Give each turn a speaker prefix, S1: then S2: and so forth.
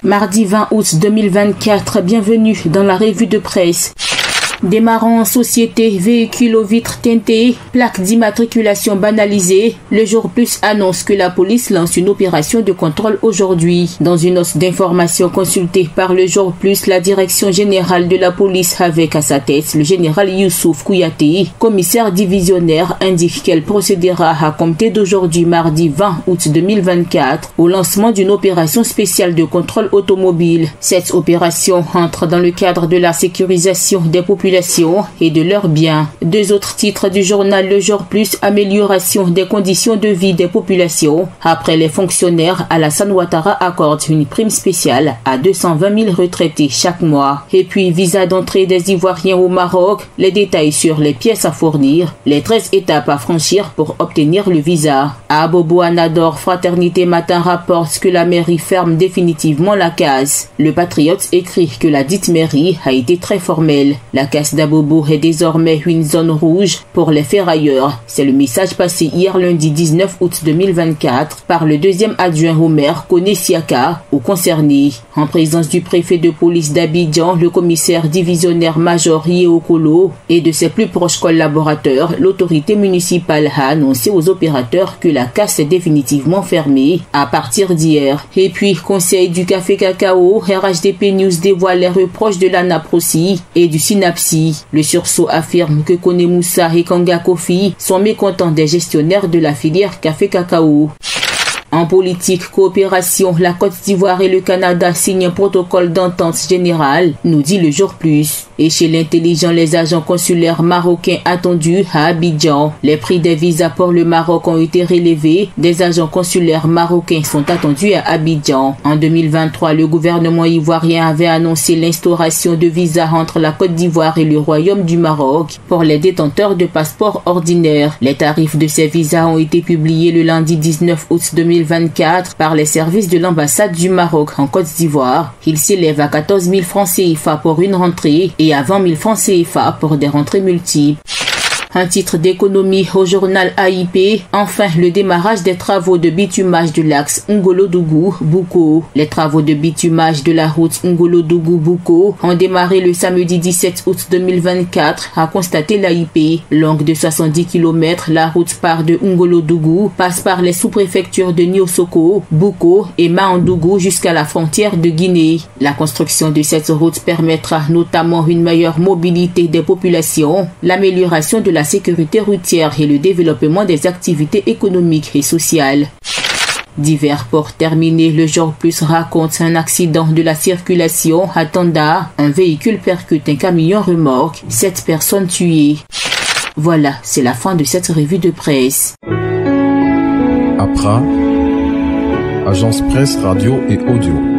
S1: Mardi 20 août 2024, bienvenue dans la revue de presse. Démarrant en société, véhicule aux vitres teintées, plaque d'immatriculation banalisée, le Jour Plus annonce que la police lance une opération de contrôle aujourd'hui. Dans une note d'information consultée par le Jour Plus, la direction générale de la police avec à sa tête le général Youssouf Kouyaté, commissaire divisionnaire, indique qu'elle procédera à compter d'aujourd'hui mardi 20 août 2024 au lancement d'une opération spéciale de contrôle automobile. Cette opération entre dans le cadre de la sécurisation des populations et de leurs biens. Deux autres titres du journal Le Jour Plus, amélioration des conditions de vie des populations. Après les fonctionnaires, Alassane Ouattara accorde une prime spéciale à 220 000 retraités chaque mois. Et puis, visa d'entrée des Ivoiriens au Maroc, les détails sur les pièces à fournir, les 13 étapes à franchir pour obtenir le visa. À Abobo Anador, Fraternité Matin rapporte que la mairie ferme définitivement la case. Le Patriote écrit que la dite mairie a été très formelle. La case d'Abobo est désormais une zone rouge pour les ferrailleurs. C'est le message passé hier lundi 19 août 2024 par le deuxième adjoint au maire, Koné Siaka, aux concernés. En présence du préfet de police d'Abidjan, le commissaire divisionnaire major Yéokolo et de ses plus proches collaborateurs, l'autorité municipale a annoncé aux opérateurs que la casse est définitivement fermée à partir d'hier. Et puis, conseil du café cacao, RHDP News dévoile les reproches de l'ANAPROSI et du SYNAPSI. Le sursaut affirme que Kone Moussa et Kanga Kofi sont mécontents des gestionnaires de la filière café-cacao. En politique, coopération, la Côte d'Ivoire et le Canada signent un protocole d'entente générale, nous dit le Jour Plus. Et chez l'intelligent, les agents consulaires marocains attendus à Abidjan. Les prix des visas pour le Maroc ont été relevés. Des agents consulaires marocains sont attendus à Abidjan. En 2023, le gouvernement ivoirien avait annoncé l'instauration de visas entre la Côte d'Ivoire et le Royaume du Maroc pour les détenteurs de passeports ordinaires. Les tarifs de ces visas ont été publiés le lundi 19 août 2024 par les services de l'ambassade du Maroc en Côte d'Ivoire. Ils s'élèvent à 14 000 francs CFA pour une rentrée et à 20 000 francs CFA pour des rentrées multiples. Un titre d'économie au journal AIP. Enfin, le démarrage des travaux de bitumage de l'axe Ngolo-Dougou-Bouko. Les travaux de bitumage de la route Ngolo-Dougou-Bouko ont démarré le samedi 17 août 2024, a constaté l'AIP. Longue de 70 km, la route part de Ngolo-Dougou, passe par les sous-préfectures de Niosoko, Bouko et Maandougou jusqu'à la frontière de Guinée. La construction de cette route permettra notamment une meilleure mobilité des populations, l'amélioration de la sécurité routière et le développement des activités économiques et sociales. Divers pour terminer, le Jour Plus raconte un accident de la circulation à Tanda. Un véhicule percute un camion remorque, 7 personnes tuées. Voilà, c'est la fin de cette revue de presse.
S2: APRA, Agence Presse Radio et Audio.